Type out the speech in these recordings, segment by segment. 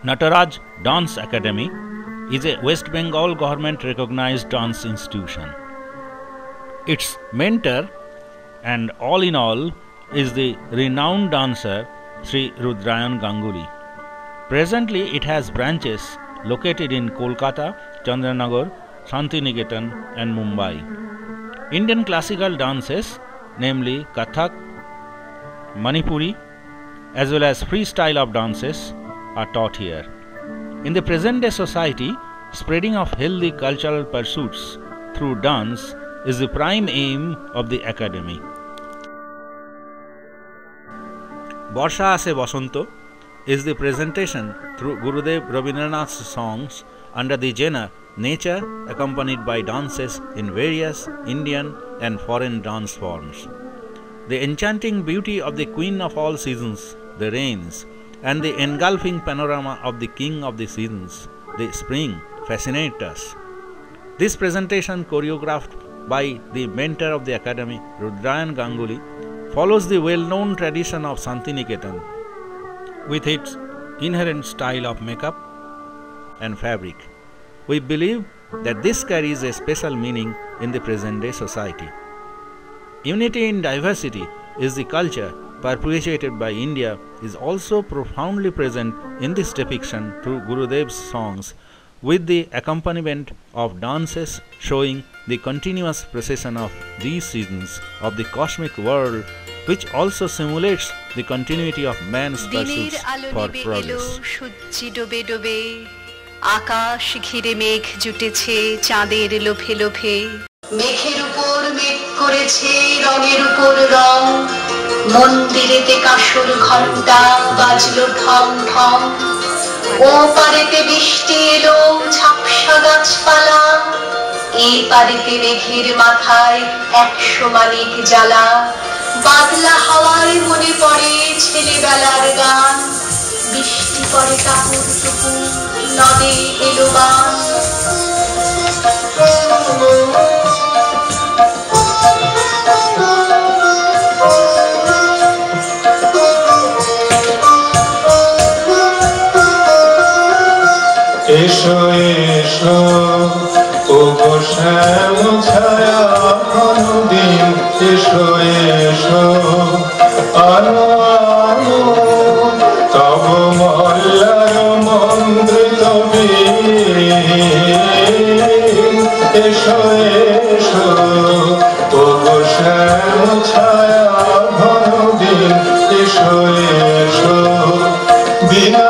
Nataraj Dance Academy is a West Bengal government recognized dance institution. Its mentor and all in all is the renowned dancer Sri Rudrayan Ganguly. Presently it has branches located in Kolkata, Chandranagar, Shantiniketan and Mumbai. Indian classical dances, namely Kathak, Manipuri, as well as freestyle of dances are taught here. In the present day society, spreading of healthy cultural pursuits through dance is the prime aim of the academy. Barsha Ase Basanto is the presentation through Gurudev Rabindranath's songs under the genre nature, accompanied by dances in various Indian and foreign dance forms. The enchanting beauty of the Queen of all seasons, the rains, and the engulfing panorama of the King of the seasons, the spring, fascinate us. This presentation, choreographed by the mentor of the academy, Rudrayan Ganguly, follows the well-known tradition of Shantiniketan with its inherent style of makeup and fabric. We believe that this carries a special meaning in the present-day society. Unity in diversity is the culture perpetuated by India is also profoundly present in this depiction through Gurudev's songs, with the accompaniment of dances showing the continuous procession of these seasons of the cosmic world, which also simulates the continuity of man's pursuits for progress. আকাশ ঘিরে মেঘ জুটেছে চাঁদের লোভে লোভে মেঘের উপর মেঘ করেছে রঙের উপর রং মন্দিরেতে কাঁসর ঘণ্টা বাজলো ঠং ঠং ও পারেতে বৃষ্টি এলো ঝাপসা গাছপালা এই পারেতে মেঘের মাথায় 100 মালিক জ্বালা বাদলা হাওয়ায় মনে পড়ে ছেলেবেলার গান বৃষ্টি পড়ে কাপড় টুকু নদে এলো বান এসো এসো ওগো শ্যাম ছায়া ঘনদিন এসো এসো আনো আনো তব মল্লার মন্দ্রিত বীণ এসো এসো ওগো শ্যাম ছায়া ঘনদিন এসো এসো বিনা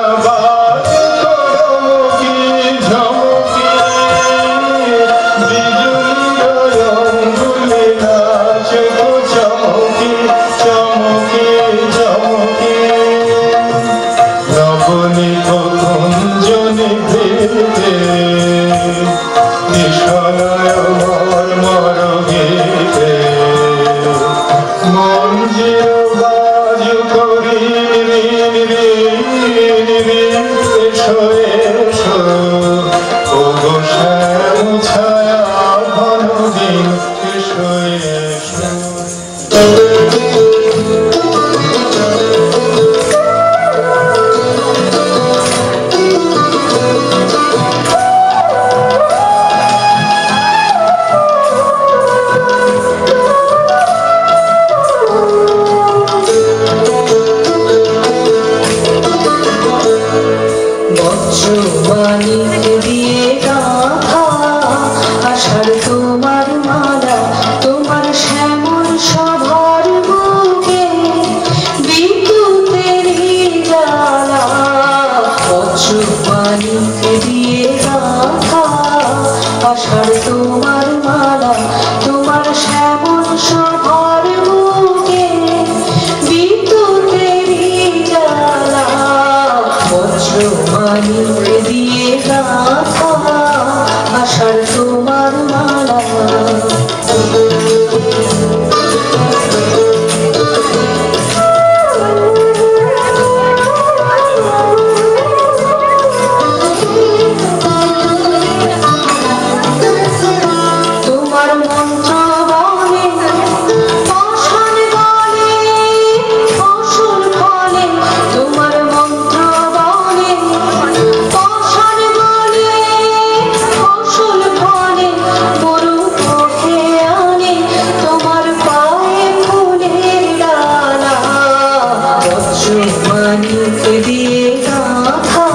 মানিক দিয়ে গাঁথা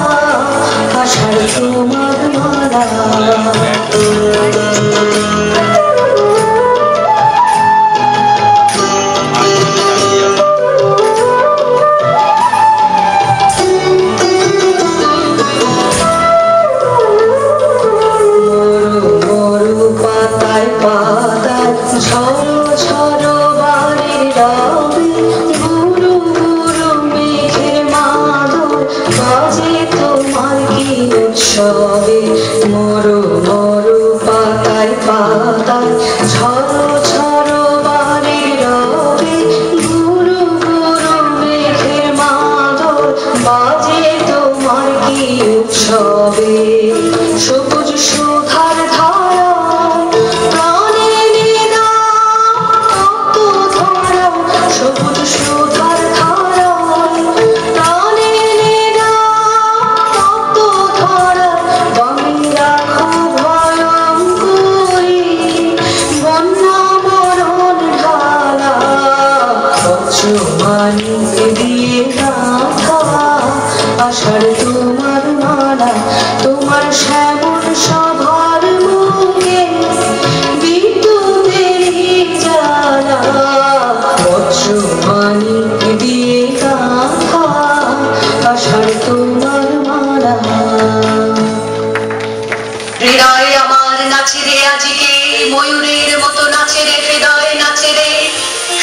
আষাঢ় তোমার মালা সবে মরু মরু পাতায় পাতায় ঝড়ো ঝড়ো বাড়ি রবে গুরু গুরু মেঘের মাদল বাজে তোমার কি উৎসবে সবুজ সুধার ধারা প্রাণে নিনা তপ্ত ধরা সবুজ সুধার ধারা প্রাণে নিনা তপ্ত ধরা বন্যা ভয়ঙ্করী বন্যা মরণ ঢালা মানিক দিয়ে গাঁথা আষাঢ় তোমার মালা তোমার শ্যামল সভার মুখে বিদ্যুতের জ্বালা মানিক দিয়ে গাঁথা আষাঢ় তোমার মালা হৃদয় আমার নাচে রে আজকে ময়ূরের মতো নাচে রে হৃদয় নাচে রে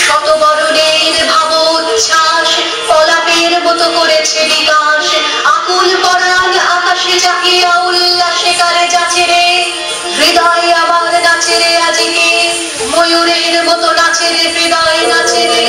শত বরণের ভাবোচ্ছ্বাস পলাপের মতো করেছে বিকাশ আকুল পরাণ আকাশে চাহিয়া উল্লাসে কারে যাচ্ছে রে হৃদয় আমার নাচে রে আজকে ময়ূরের মতো নাচে রে হৃদয় নাচে রে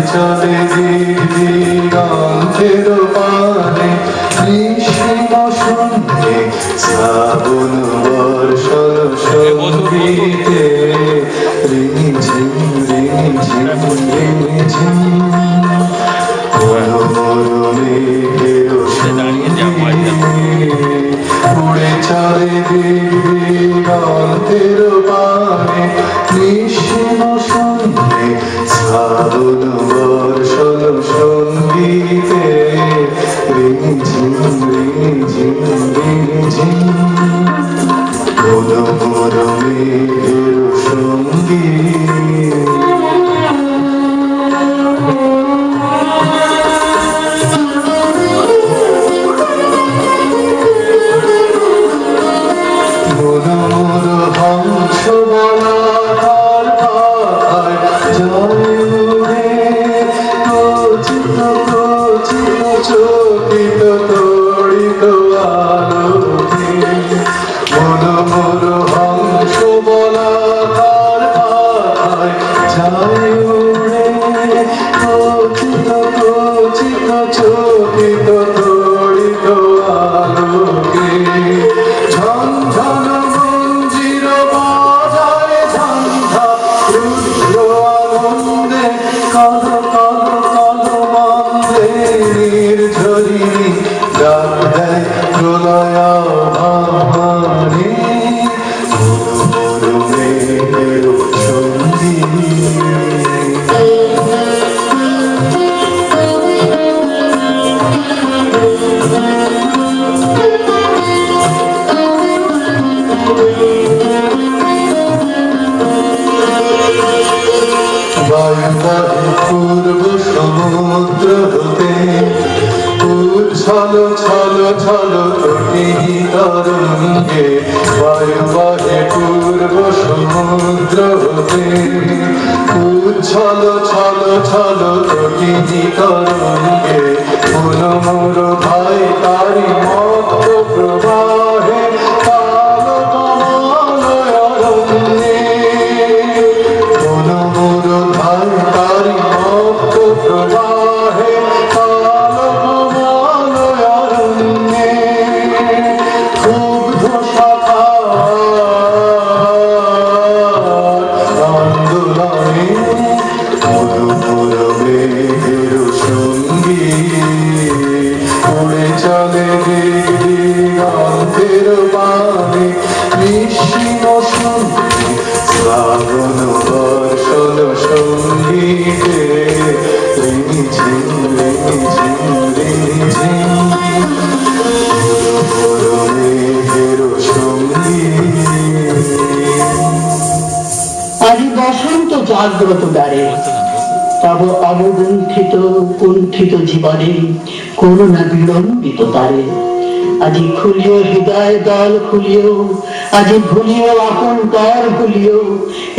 চলে দিগন্তের পানে গ্রীষ্ম সন্ধে শ্রাবণ বর্ষণ সঙ্গীতে রিঝিম রিঝিম রিঝিম মেঘের উড়ে চলে দিগন্তের পানে গ্রীষ্ম সন্ধে শ্রাবণ বর্ষণ সঙ্গীতে রিঝিম রিঝিম রিঝিম কোন মোর মেঘের সঙ্গীত হংস বলাকার পায় জয় কচিত কচিত চকিত তড়িত আলোকে মন মোর হংস বলাকার পায় জয় কচিত কচিত চকিত তড়িত আলোকে ঝনঝন মঞ্জির বাজায় ঝঞ্ঝা রুদ্র আনন্দে কাল কাল কাল মন্দে নির্ঝরিণী ডাক দেয় প্রলয় ভাবনে মোর মেঘের সঙ্গীত পূর্ব সমুদ্র হতে ছল ছল ছল তটি তরঙ্গে বায়ু বাহে পূর্ব সমুদ্র হতে ছল ছল ছল তটি তরঙ্গে মন মোর ভাই তারি মত প্রবাহে কাল কমলয় অরণ্যে মন মোর ভাই তারি মত প্রবাহে কাল কমলয় জলের পানে নিঃসীম শুনতে শ্রাবণ বর্ষণ সঙ্গীতে রিমিঝিম রিমিঝিম রিমিঝিম মেঘের সঙ্গীত। আজি বসন্ত জাগ্রত দ্বারে, তব অবগুণ্ঠিত কুণ্ঠিত জীবনে করুণা বিলম্বিত তারে। আজি খুলিও হৃদয় দল খুলিও, আজি ভুলিও আপন তর ভুলিও,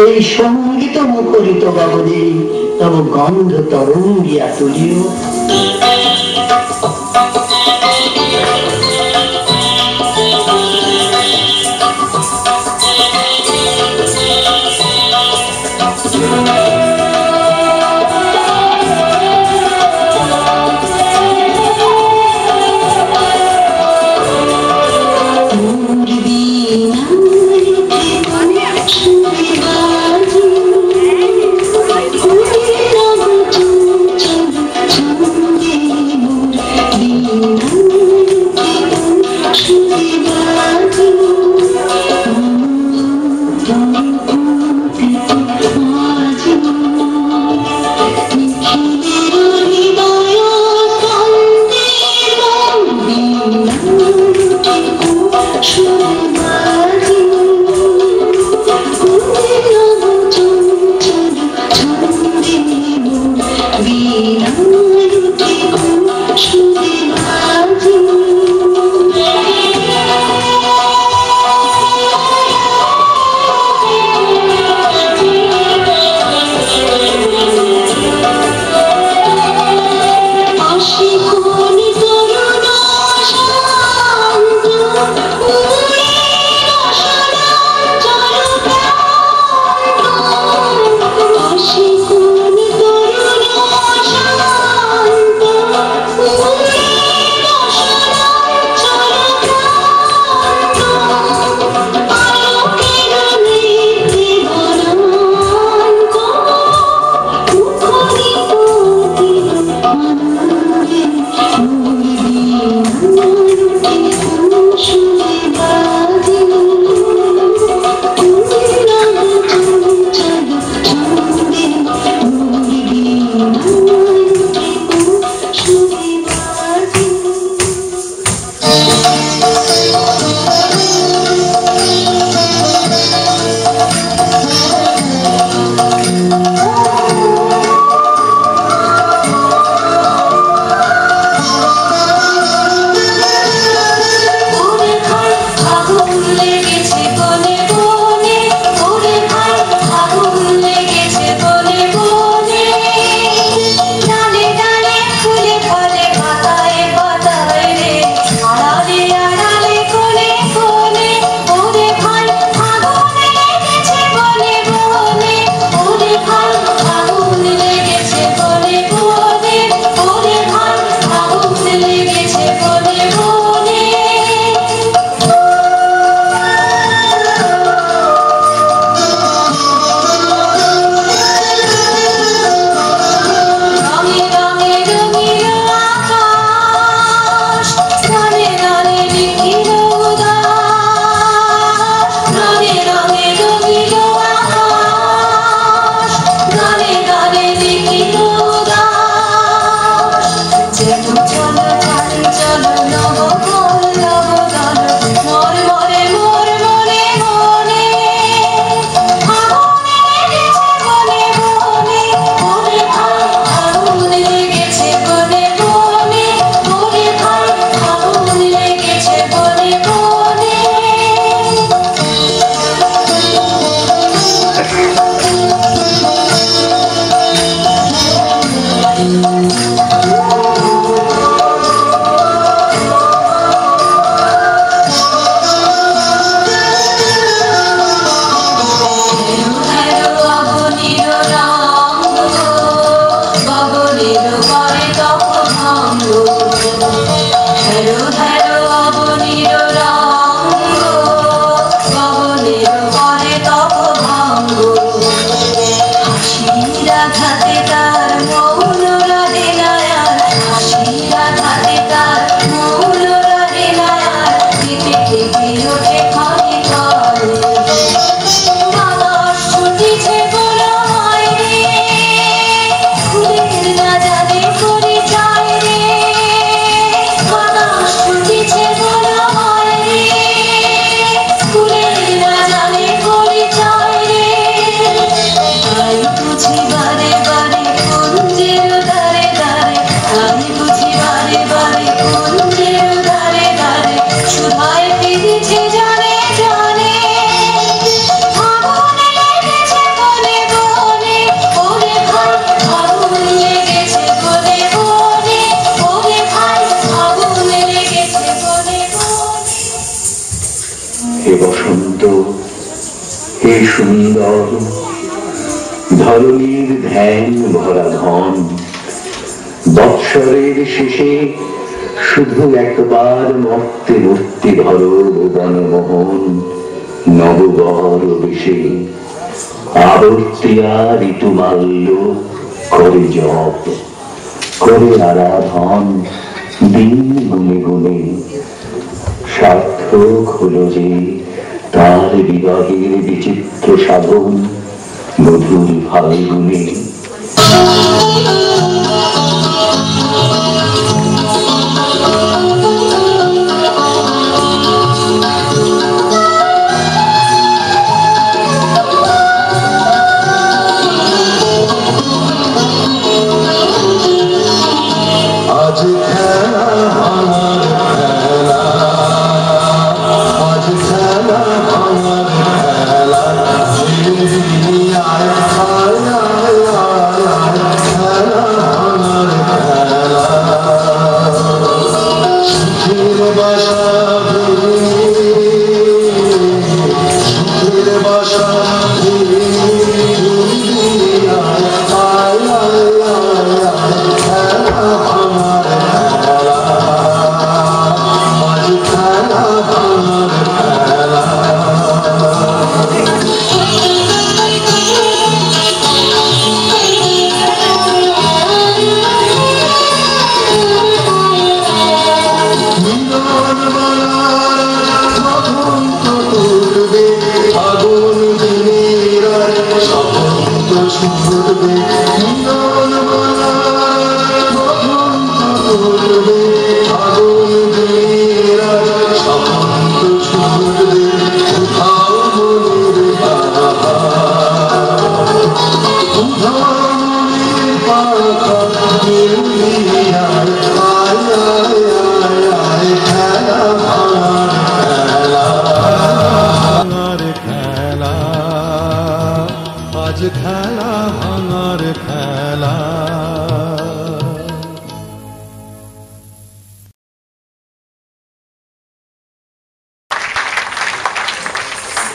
এই সঙ্গীত মুখরিত গগনে তব গন্ধ তরঙ্গিয়া তুলিও। ওরে হে বসন্ত, হে সুন্দর, ধরণীর ধ্যান ভরা ধন, বৎসরের শেষে শুধু একবার মর্তে মূর্তি ধর বনমোহন, নববর বেশে আবর্তিয়া ঋতুমাল্য করে জপ, করে আরাধন দিন গুনে গুনে। সার্থক হলো যে তার বিবাহের বিচিত্র সাধন মধুর ফাল্গুনে।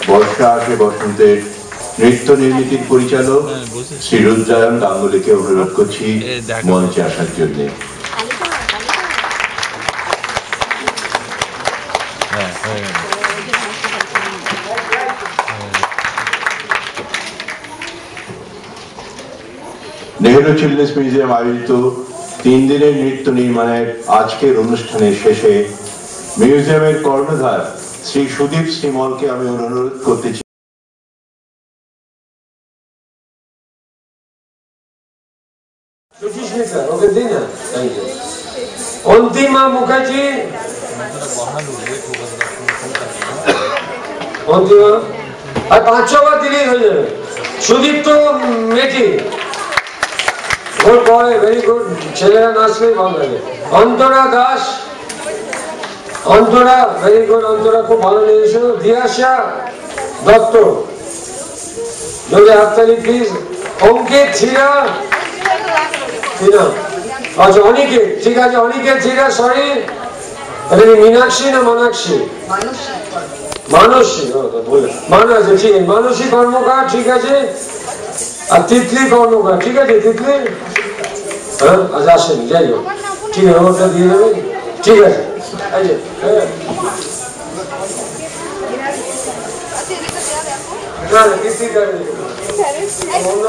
বর্ষা আসে বসন্তের নৃত্য নির্মিতির পরিচালক শ্রী রুদ্রায়ণ গাঙ্গুলিকে অনুরোধ করছি মঞ্চে আসার জন্য। নেহেরু চিলড্রেন্স মিউজিয়াম আয়োজিত 3 দিনের নৃত্য নির্মাণের আজকের অনুষ্ঠানের শেষে মিউজিয়ামের কর্ণধার শ্রী সুদীপ শ্রীমলকে আমি অনুরোধ করতেছি অন্তিমা মুখার্জি, অন্তিমা আর 5-6বার দিলেই হয়ে যাবে। সুদীপ্ত মেটি, ওর পরে ভেরি গুড, ছেলেরা নাচলেই ভালো লাগে। অন্তরা দাস, অন্তরা ভেরি গুড, অন্তরা খুব ভালো লেগেছে। দিয়াশা দত্ত, যদি হাততালি প্লিজ। অঙ্কিত ছিরা, আচ্ছা অনিকেত, ঠিক আছে অনিকেত ছিরা, সরি এটা কি মীনাক্ষী না মানাক্ষী? মানসী, মানসী, ঠিক আছে মানসী কর্মকার, ঠিক আছে। আর তিতলি কর্মকার, ঠিক আছে তিতলি, হ্যাঁ আজ আসেনি, যাই হোক ঠিক আছে ওটা দিয়ে দেবে, ঠিক আছে। অন্য